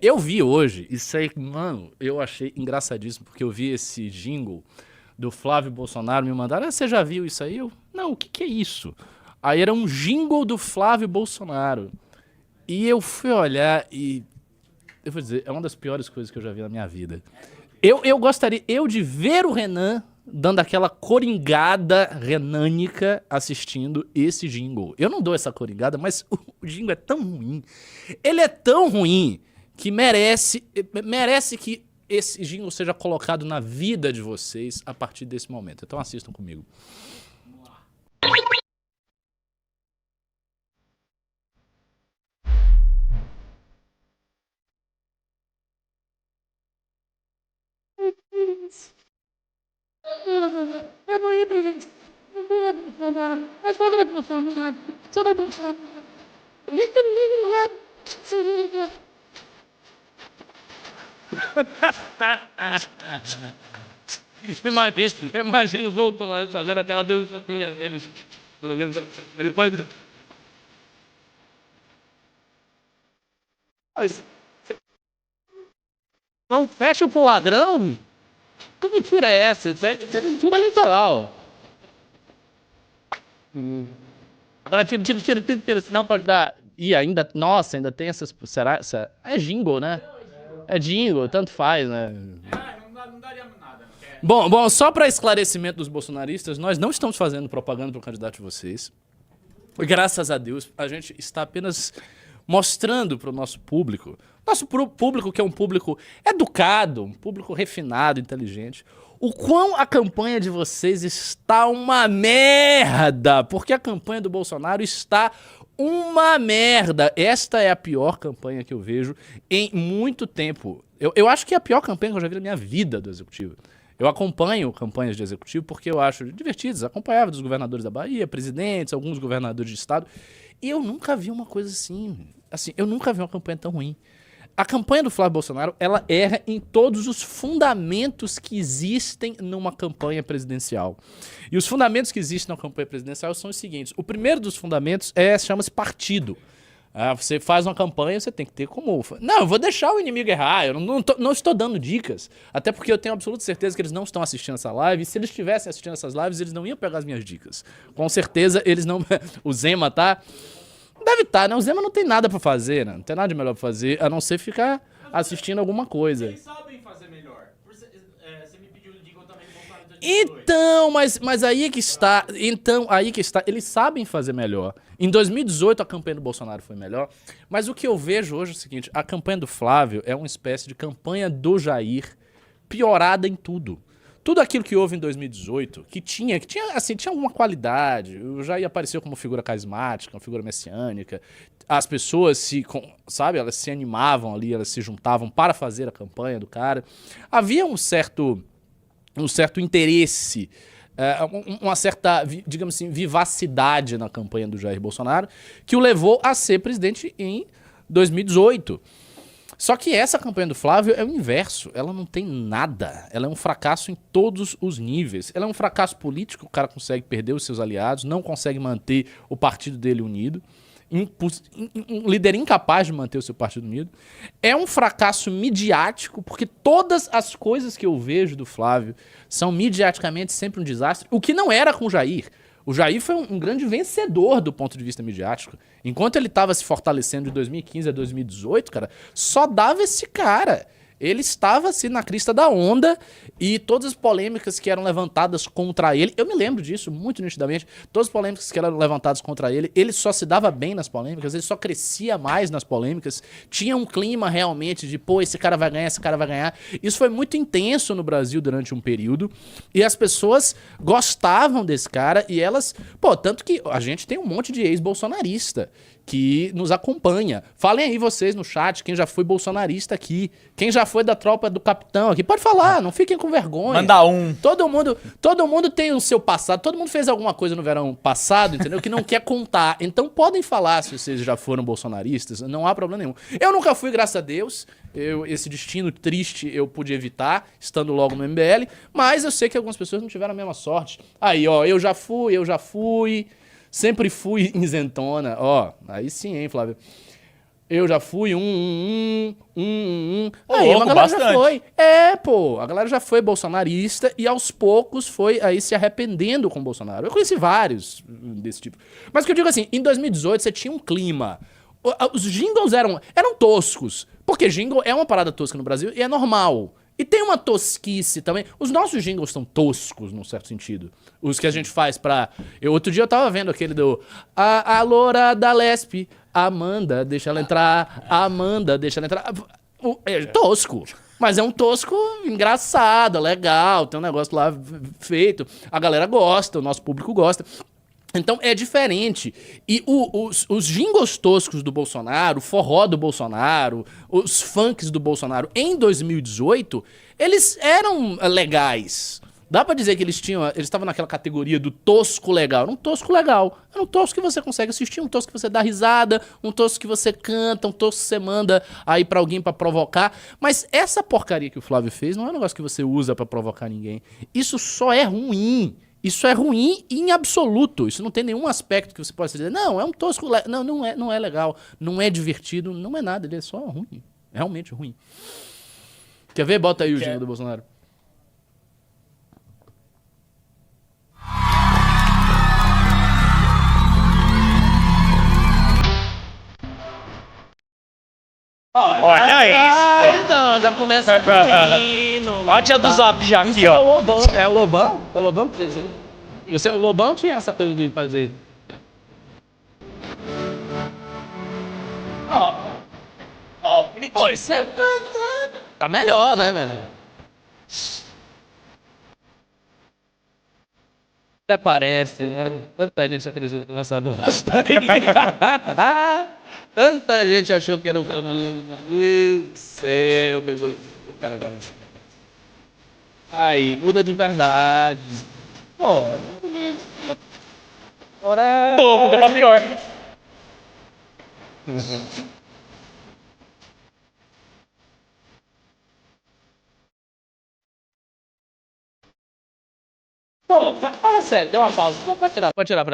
Eu vi hoje, isso aí, mano, eu achei engraçadíssimo, porque eu vi esse jingle do Flávio Bolsonaro me mandaram. Você já viu isso aí? Não, o que que é isso? Aí era um jingle do Flávio Bolsonaro. E eu fui olhar e, eu vou dizer, é uma das piores coisas que eu já vi na minha vida. Eu gostaria, de ver o Renan dando aquela coringada renânica assistindo esse jingle. Eu não dou essa coringada, mas o jingle é tão ruim. Ele é tão ruim que merece que esse jingle seja colocado na vida de vocês a partir desse momento. Então assistam comigo. Imagina os outros lá fazendo aquela dancinha deles. Ele pode. Mas não fecha pro ladrão? Que mentira é essa? Isso é mentira literal. Agora tira, senão pode dar. E ainda, nossa, ainda tem essas. Será? É jingle, né? É jingle, tanto faz, né? Não daria nada. Bom, só para esclarecimento dos bolsonaristas, nós não estamos fazendo propaganda para o candidato de vocês. Graças a Deus, a gente está apenas mostrando para o nosso público que é um público educado, um público refinado, inteligente, o quão a campanha de vocês está uma merda, porque a campanha do Bolsonaro está uma merda. Esta é a pior campanha que eu vejo em muito tempo. Eu acho que é a pior campanha que eu já vi na minha vida do Executivo. Eu acompanho campanhas de Executivo porque eu acho divertidas. Acompanhava dos governadores da Bahia, presidentes, alguns governadores de estado. E eu nunca vi uma coisa assim. Eu nunca vi uma campanha tão ruim. A campanha do Flávio Bolsonaro, ela erra em todos os fundamentos que existem numa campanha presidencial. E os fundamentos que existem na campanha presidencial são os seguintes. O primeiro dos fundamentos chama-se partido. Você faz uma campanha, você tem que ter como... Não, eu vou deixar o inimigo errar, eu não estou dando dicas. Até porque eu tenho absoluta certeza que eles não estão assistindo essa live. E se eles estivessem assistindo essas lives, eles não iam pegar as minhas dicas. Com certeza, eles não... O Zema tá... Deve estar, né? O Zema não tem nada pra fazer, né? Não tem nada de melhor pra fazer, a não ser ficar assistindo alguma coisa. Eles sabem fazer melhor. Você me pediu dica, eu também vou falar. Então, mas aí que está. Então, aí que está. Eles sabem fazer melhor. Em 2018 a campanha do Bolsonaro foi melhor. Mas o que eu vejo hoje é o seguinte: a campanha do Flávio é uma espécie de campanha do Jair piorada em tudo. Tudo aquilo que houve em 2018, que tinha alguma qualidade, o Jair apareceu como figura carismática, uma figura messiânica, as pessoas elas se animavam ali, elas se juntavam para fazer a campanha do cara. Havia um certo interesse, uma certa, digamos assim, vivacidade na campanha do Jair Bolsonaro, que o levou a ser presidente em 2018. Só que essa campanha do Flávio é o inverso, ela não tem nada, ela é um fracasso em todos os níveis. Ela é um fracasso político, o cara consegue perder os seus aliados, não consegue manter o partido dele unido, um líder incapaz de manter o seu partido unido. É um fracasso midiático, porque todas as coisas que eu vejo do Flávio são midiaticamente sempre um desastre, o que não era com o Jair. O Jair foi um grande vencedor do ponto de vista midiático. Enquanto ele estava se fortalecendo de 2015 a 2018, cara, só dava esse cara. Ele estava assim na crista da onda e todas as polêmicas que eram levantadas contra ele, eu me lembro disso muito nitidamente, todas as polêmicas que eram levantadas contra ele só se dava bem nas polêmicas, ele só crescia mais nas polêmicas, tinha um clima realmente de, pô, esse cara vai ganhar, esse cara vai ganhar. Isso foi muito intenso no Brasil durante um período e as pessoas gostavam desse cara e elas, pô, tanto que a gente tem um monte de ex-bolsonarista que nos acompanha. Falem aí vocês no chat, quem já foi bolsonarista aqui, quem já foi da tropa do capitão aqui, pode falar, não fiquem com vergonha. Manda um. Todo mundo tem o seu passado, todo mundo fez alguma coisa no verão passado, entendeu? Que não quer contar. Então podem falar se vocês já foram bolsonaristas, não há problema nenhum. Eu nunca fui, graças a Deus, esse destino triste eu pude evitar, estando logo no MBL, mas eu sei que algumas pessoas não tiveram a mesma sorte. Aí, ó, eu já fui, sempre fui isentona. Ó, aí sim, hein, Flávio. Eu já fui Ô, Aí louco, uma galera já bastante. foi. Pô, a galera já foi bolsonarista e aos poucos foi aí se arrependendo com o Bolsonaro. Eu conheci vários desse tipo. Mas o que eu digo assim, em 2018 você tinha um clima. Os jingles eram toscos. Porque jingle é uma parada tosca no Brasil e é normal. E tem uma tosquice também. Os nossos jingles são toscos, num certo sentido. Os que a gente faz pra... Outro dia eu tava vendo aquele do... A loura da Lespe, Amanda, deixa ela entrar. Amanda, deixa ela entrar. É tosco. Mas é um tosco engraçado, legal. Tem um negócio lá feito. A galera gosta, o nosso público gosta. Então é diferente. E os jingles toscos do Bolsonaro, o forró do Bolsonaro, os funks do Bolsonaro em 2018, eles eram legais. Dá pra dizer que eles estavam naquela categoria do tosco legal. Era um tosco legal. Era um tosco que você consegue assistir, um tosco que você dá risada, um tosco que você canta, um tosco que você manda aí pra alguém pra provocar. Mas essa porcaria que o Flávio fez não é um negócio que você usa pra provocar ninguém. Isso só é ruim. Isso é ruim em absoluto. Isso não tem nenhum aspecto que você possa dizer, não, é um tosco. Não, não é legal. Não é divertido. Não é nada. Ele é só ruim. Realmente ruim. Quer ver? Bota aí o jingle do Bolsonaro. Olha isso. Então, já começa Olha a tia do Zap já aqui, ó. É o Lobão. É o Lobão que fez isso. E o Lobão tinha essa coisa de fazer. Isso é... Tá melhor, né, velho? Até parece, né? Tanta gente acreditou nessa nossa. Tanta gente achou que era um cara. Céu, meu cara. Aí, muda de verdade. Pô, ora. Pô, tá pior. Pô, fala sério, deu uma pausa. Pode tirar, pode tirar.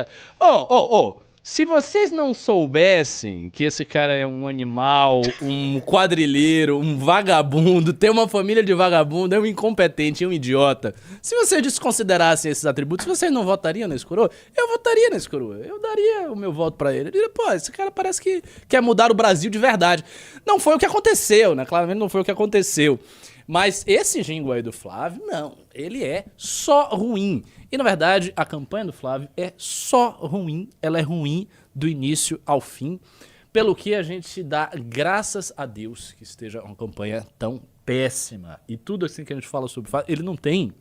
Se vocês não soubessem que esse cara é um animal, um quadrilheiro, um vagabundo, tem uma família de vagabundo, é um incompetente, é um idiota. Se vocês desconsiderassem esses atributos, vocês não votariam nesse coroa? Eu votaria nesse coroa. Eu daria o meu voto pra ele. Eu diria, pô, esse cara parece que quer mudar o Brasil de verdade. Não foi o que aconteceu, né? Claramente não foi o que aconteceu. Mas esse jingle aí do Flávio, não. Ele é só ruim. E, na verdade, a campanha do Flávio é só ruim. Ela é ruim do início ao fim. Pelo que a gente dá graças a Deus que esteja uma campanha tão péssima. E tudo assim que a gente fala sobre o Flávio, ele não tem,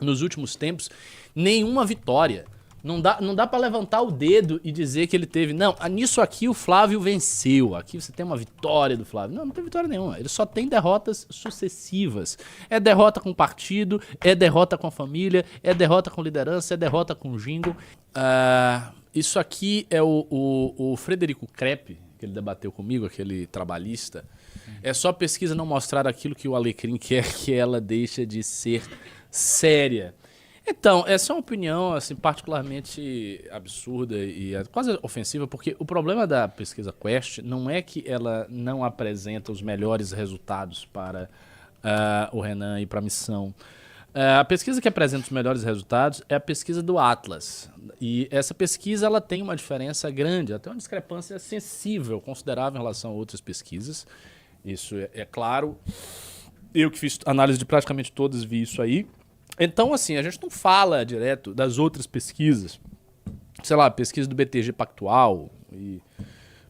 nos últimos tempos, nenhuma vitória. Não dá pra levantar o dedo e dizer que ele teve... Não, nisso aqui o Flávio venceu. Aqui você tem uma vitória do Flávio. Não tem vitória nenhuma. Ele só tem derrotas sucessivas. É derrota com o partido, é derrota com a família, é derrota com liderança, é derrota com o jingle. Isso aqui é o Frederico Crepe, que ele debateu comigo, aquele trabalhista. É só pesquisa não mostrar aquilo que o Alecrim quer que ela deixe de ser séria. Então, essa é uma opinião assim, particularmente absurda e quase ofensiva, porque o problema da pesquisa Quest não é que ela não apresenta os melhores resultados para o Renan e para a missão. A pesquisa que apresenta os melhores resultados é a pesquisa do Atlas. E essa pesquisa ela tem uma diferença grande, até uma discrepância sensível, considerável em relação a outras pesquisas. Isso é claro. Eu que fiz análise de praticamente todas vi isso aí. Então, assim, a gente não fala direto das outras pesquisas. Sei lá, pesquisa do BTG Pactual e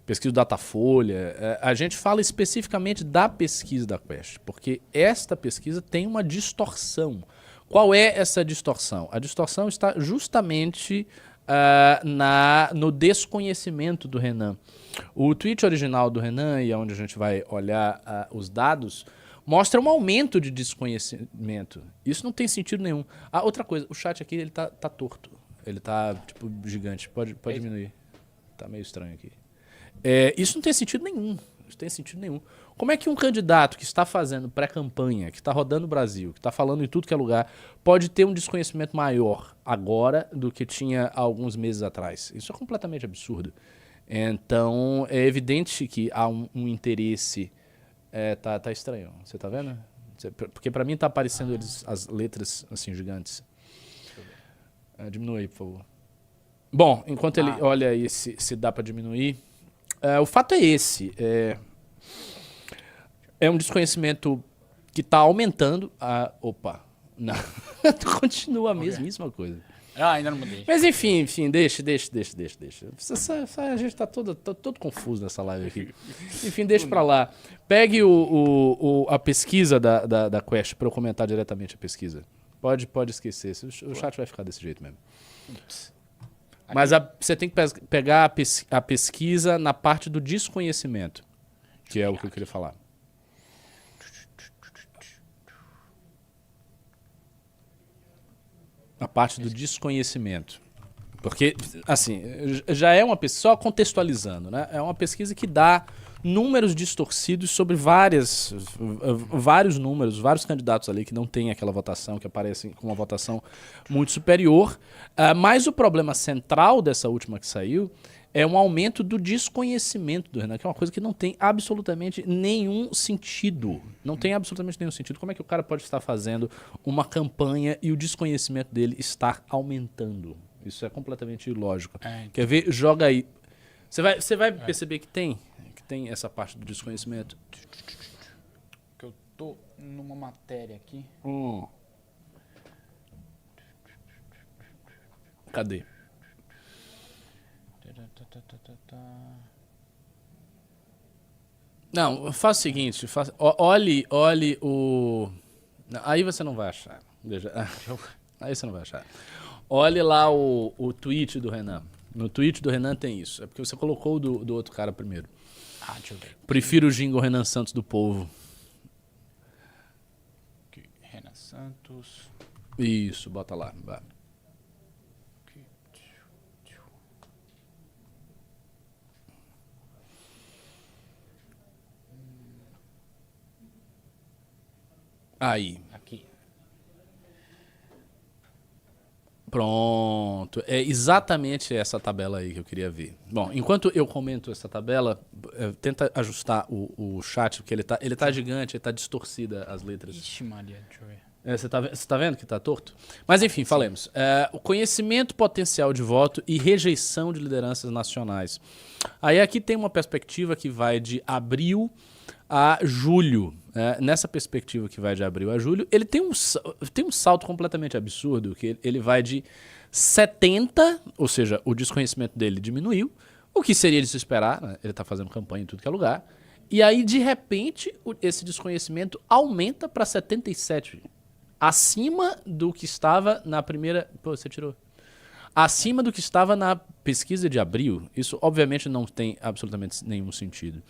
pesquisa do Datafolha. A gente fala especificamente da pesquisa da Quest, porque esta pesquisa tem uma distorção. Qual é essa distorção? A distorção está justamente no desconhecimento do Renan. O tweet original do Renan, e é onde a gente vai olhar os dados, mostra um aumento de desconhecimento. Isso não tem sentido nenhum. Outra coisa, o chat aqui ele tá torto. Ele tá, tipo, gigante. Pode diminuir. Tá meio estranho aqui. Isso não tem sentido nenhum. Isso tem sentido nenhum. Como é que um candidato que está fazendo pré-campanha, que está rodando o Brasil, que está falando em tudo que é lugar, pode ter um desconhecimento maior agora do que tinha há alguns meses atrás? Isso é completamente absurdo. Então, é evidente que há um interesse. Tá estranho. Você tá vendo? Porque pra mim tá aparecendo as letras assim gigantes. Diminui aí, por favor. Bom, enquanto ele olha aí se dá pra diminuir, o fato é esse. É um desconhecimento que tá aumentando. Opa, não. Continua a mesmíssima coisa. Ainda não mudei. Mas enfim, deixa. A gente tá todo confuso nessa live aqui. Enfim, deixa pra lá. Pegue a pesquisa da Quest pra eu comentar diretamente a pesquisa. Pode esquecer. O chat vai ficar desse jeito mesmo. Mas você tem que pegar a pesquisa na parte do desconhecimento, que é o que eu queria falar. A parte do desconhecimento. Porque, assim, já é uma pesquisa, só contextualizando, né? É uma pesquisa que dá números distorcidos sobre vários números, vários candidatos ali que não tem aquela votação, que aparecem com uma votação muito superior. Mas o problema central dessa última que saiu é um aumento do desconhecimento do Renan, que é uma coisa que não tem absolutamente nenhum sentido. Não tem absolutamente nenhum sentido. Como é que o cara pode estar fazendo uma campanha e o desconhecimento dele estar aumentando? Isso é completamente ilógico. Quer ver? Joga aí. Você vai perceber que tem essa parte do desconhecimento. Que eu tô numa matéria aqui. Cadê? Não, faça o seguinte, olhe o... Não, aí você não vai achar. Aí você não vai achar. Olhe lá o tweet do Renan. No tweet do Renan tem isso. É porque você colocou o do outro cara primeiro. Deixa eu ver. Prefiro o jingle Renan Santos do Povo. Aqui, Renan Santos. Isso, bota lá. Vai. Aí. Aqui. Pronto. É exatamente essa tabela aí que eu queria ver. Bom, enquanto eu comento essa tabela, tenta ajustar o chat, porque ele tá gigante, ele tá distorcida as letras. Ixi, Maria, deixa eu ver. Você tá vendo que tá torto? Mas enfim, falemos. O conhecimento potencial de voto e rejeição de lideranças nacionais. Aí aqui tem uma perspectiva que vai de abril a julho. Nessa perspectiva que vai de abril a julho, ele tem um salto completamente absurdo, que ele vai de 70, ou seja, o desconhecimento dele diminuiu, o que seria de se esperar, né? Ele está fazendo campanha em tudo que é lugar, e aí, de repente, esse desconhecimento aumenta para 77, acima do que estava na primeira... Pô, você tirou. Acima do que estava na pesquisa de abril. Isso, obviamente, não tem absolutamente nenhum sentido.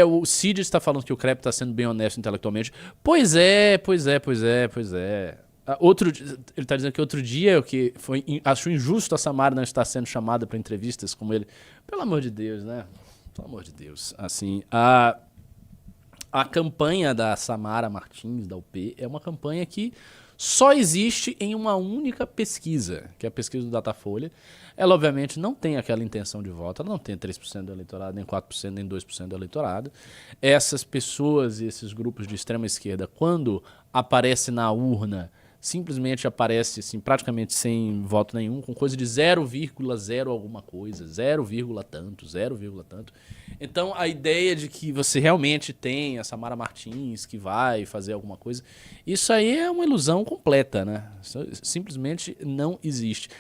O Cid está falando que o Crepe está sendo bem honesto intelectualmente. Pois é. Ele está dizendo que outro dia achou injusto a Samara não estar sendo chamada para entrevistas como ele. Pelo amor de Deus, né? Pelo amor de Deus. Assim, a campanha da Samara Martins, da UP, é uma campanha que só existe em uma única pesquisa, que é a pesquisa do Datafolha. Ela, obviamente, não tem aquela intenção de voto, ela não tem 3% do eleitorado, nem 4%, nem 2% do eleitorado. Essas pessoas e esses grupos de extrema esquerda, quando aparece na urna, simplesmente aparece assim, praticamente sem voto nenhum, com coisa de 0,0 alguma coisa, 0, tanto, 0, tanto. Então, a ideia de que você realmente tem a Samara Martins que vai fazer alguma coisa, isso aí é uma ilusão completa, né? Isso simplesmente não existe.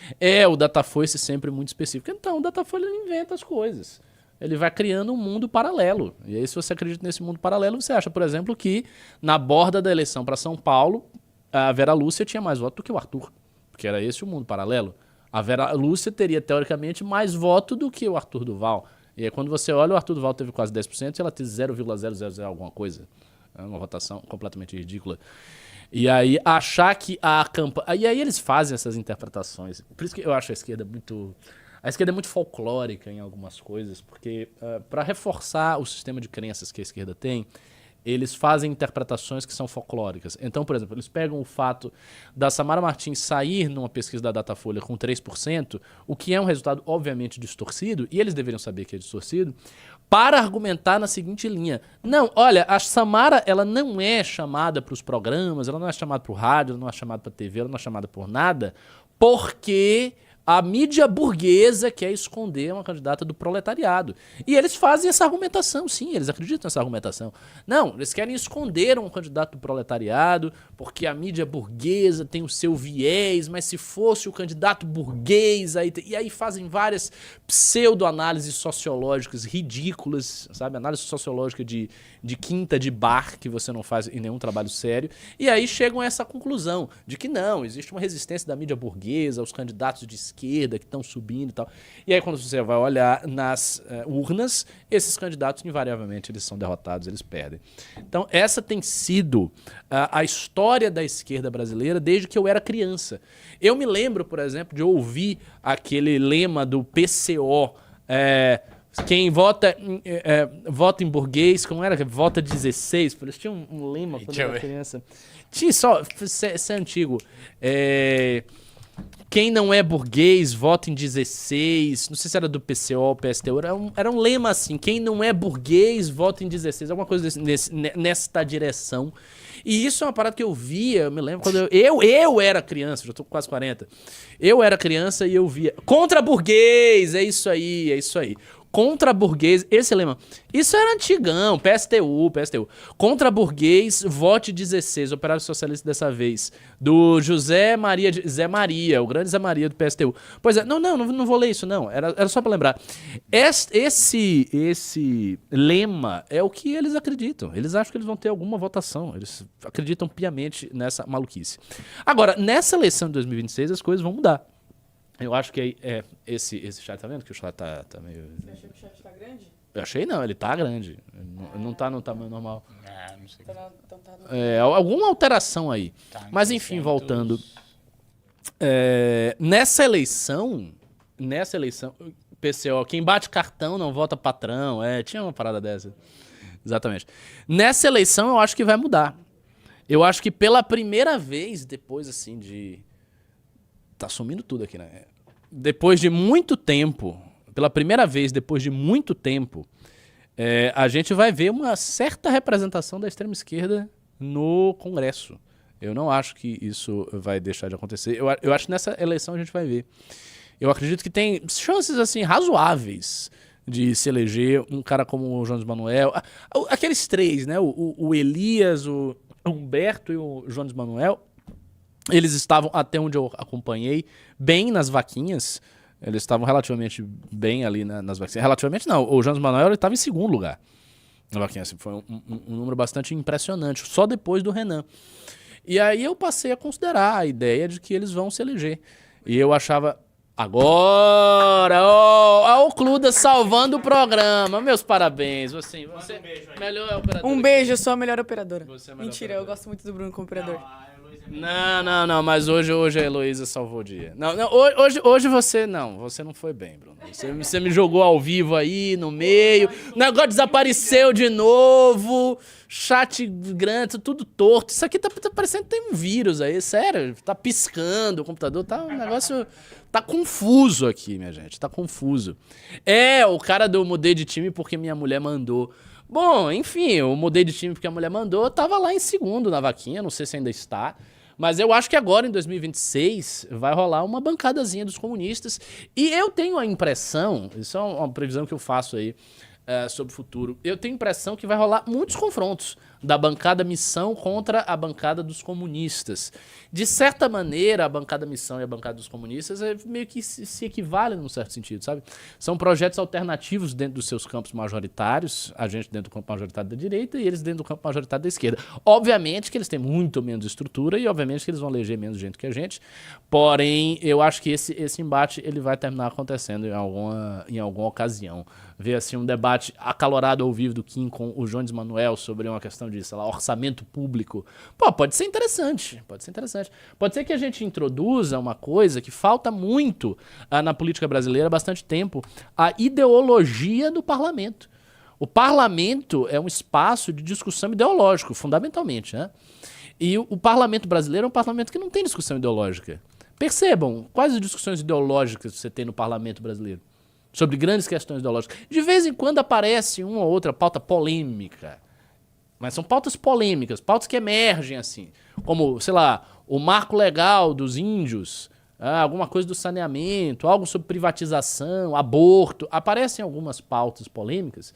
O Datafolha é sempre muito específico. Então, o Datafolha inventa as coisas. Ele vai criando um mundo paralelo. E aí, se você acredita nesse mundo paralelo, você acha, por exemplo, que na borda da eleição para São Paulo, a Vera Lúcia tinha mais voto do que o Arthur, porque era esse o mundo paralelo. A Vera Lúcia teria, teoricamente, mais voto do que o Arthur Duval. E aí, quando você olha, o Arthur Duval teve quase 10% e ela teve 0,000 alguma coisa. É uma votação completamente ridícula. E aí, achar que a campanha... E aí eles fazem essas interpretações. Por isso que eu acho a esquerda muito... A esquerda é muito folclórica em algumas coisas, porque para reforçar o sistema de crenças que a esquerda tem, eles fazem interpretações que são folclóricas. Então, por exemplo, eles pegam o fato da Samara Martins sair numa pesquisa da Datafolha com 3%, o que é um resultado obviamente distorcido, e eles deveriam saber que é distorcido, para argumentar na seguinte linha. Não, olha, a Samara, ela não é chamada para os programas, ela não é chamada para o rádio, ela não é chamada para a TV, ela não é chamada por nada, porque a mídia burguesa quer esconder uma candidata do proletariado. E eles fazem essa argumentação, sim, eles acreditam nessa argumentação. Não, eles querem esconder um candidato do proletariado porque a mídia burguesa tem o seu viés, mas se fosse o candidato burguês... E aí fazem várias pseudo-análises sociológicas ridículas, sabe? Análise sociológica de quinta de bar, que você não faz em nenhum trabalho sério. E aí chegam a essa conclusão de que não, existe uma resistência da mídia burguesa aos candidatos de esquerda que estão subindo e tal. E aí quando você vai olhar nas urnas, esses candidatos invariavelmente eles são derrotados, eles perdem. Então essa tem sido a história da esquerda brasileira desde que eu era criança. Eu me lembro, por exemplo, de ouvir aquele lema do PCO, quem vota em burguês, como era? Vota 16. Eles tinham um lema quando eu era criança. Tinha só, isso é antigo. Quem não é burguês, vota em 16. Não sei se era do PCO ou PSTU. Era um lema assim. Quem não é burguês, vota em 16. Alguma coisa nessa direção. E isso é uma parada que eu via, eu me lembro, quando eu era criança, já tô com quase 40. Eu era criança e eu via. Contra burguês, é isso aí, é isso aí. Contra burguês, esse lema. Isso era antigão, PSTU. Contra burguês, vote 16, Operário Socialista dessa vez. Do Zé Maria, o grande Zé Maria do PSTU. Pois é, não vou ler isso não, era só pra lembrar. Esse lema é o que eles acreditam. Eles acham que eles vão ter alguma votação. Eles acreditam piamente nessa maluquice. Agora, nessa eleição de 2026, as coisas vão mudar. Eu acho que esse chat, tá vendo que o chat tá meio... Você achou que o chat tá grande? Eu achei não, ele tá grande. Não tá no tamanho normal. Não sei. Alguma alteração aí. Tá, mas enfim, voltando. Nessa eleição, PCO, quem bate cartão não vota patrão. Tinha uma parada dessa. Exatamente. Nessa eleição eu acho que vai mudar. Eu acho que pela primeira vez, depois assim de... Tá sumindo tudo aqui, né? Depois de muito tempo, pela primeira vez depois de muito tempo, a gente vai ver uma certa representação da extrema esquerda no Congresso. Eu não acho que isso vai deixar de acontecer. Eu acho que nessa eleição a gente vai ver. Eu acredito que tem chances assim razoáveis de se eleger um cara como o Jones Manuel. Aqueles três, né? O Elias, o Humberto e o Jones Manuel. Eles estavam, até onde eu acompanhei, bem nas vaquinhas. Eles estavam relativamente bem ali nas vaquinhas. Relativamente não, o Jones Manuel estava em segundo lugar na vaquinha. Assim, foi um número bastante impressionante, só depois do Renan. E aí eu passei a considerar a ideia de que eles vão se eleger. E eu achava... Agora! Ó, o Cluda salvando o programa. Meus parabéns. Você Um beijo aí. melhor operador. Um beijo, eu sou a melhor operadora. Você é a melhor Mentira, operadora. eu gosto muito do Bruno como operador. Não, mas hoje a Heloísa salvou o dia. Não, hoje você não foi bem, Bruno. Você me jogou ao vivo aí, no meio, o negócio desapareceu de novo, chat grande, tudo torto. Isso aqui tá parecendo que tem um vírus aí, sério, tá piscando o computador, o negócio tá confuso aqui, minha gente, tá confuso. O cara do mudei de time porque minha mulher mandou. Bom, enfim, eu mudei de time porque a mulher mandou, tava lá em segundo na vaquinha, não sei se ainda está, mas eu acho que agora, em 2026, vai rolar uma bancadazinha dos comunistas, e eu tenho a impressão, isso é uma previsão que eu faço aí sobre o futuro, eu tenho a impressão que vai rolar muitos confrontos da bancada missão contra a bancada dos comunistas. De certa maneira, a bancada missão e a bancada dos comunistas meio que se equivalem num certo sentido, sabe? São projetos alternativos dentro dos seus campos majoritários, a gente dentro do campo majoritário da direita e eles dentro do campo majoritário da esquerda. Obviamente que eles têm muito menos estrutura e obviamente que eles vão eleger menos gente que a gente, porém, eu acho que esse embate ele vai terminar acontecendo em alguma ocasião. Ver assim um debate acalorado ao vivo do Kim com o Jones Manuel sobre uma questão de, sei lá, orçamento público. Pode ser interessante, pode ser interessante. Pode ser que a gente introduza uma coisa que falta muito na política brasileira há bastante tempo, a ideologia do parlamento. O parlamento é um espaço de discussão ideológico, fundamentalmente, né? E o parlamento brasileiro é um parlamento que não tem discussão ideológica. Percebam, quais as discussões ideológicas você tem no parlamento brasileiro? Sobre grandes questões ideológicas. De vez em quando aparece uma ou outra pauta polêmica. Mas são pautas polêmicas, pautas que emergem assim. Como, sei lá, o marco legal dos índios, alguma coisa do saneamento, algo sobre privatização, aborto. Aparecem algumas pautas polêmicas.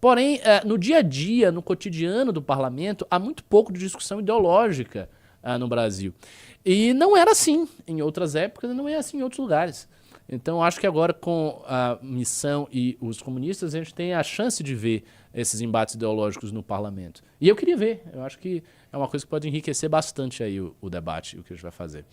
Porém, no dia a dia, no cotidiano do parlamento, há muito pouco de discussão ideológica no Brasil. E não era assim em outras épocas e não é assim em outros lugares. Então, acho que agora com a missão e os comunistas, a gente tem a chance de ver esses embates ideológicos no parlamento. E eu queria ver. Eu acho que é uma coisa que pode enriquecer bastante aí o debate, o que a gente vai fazer.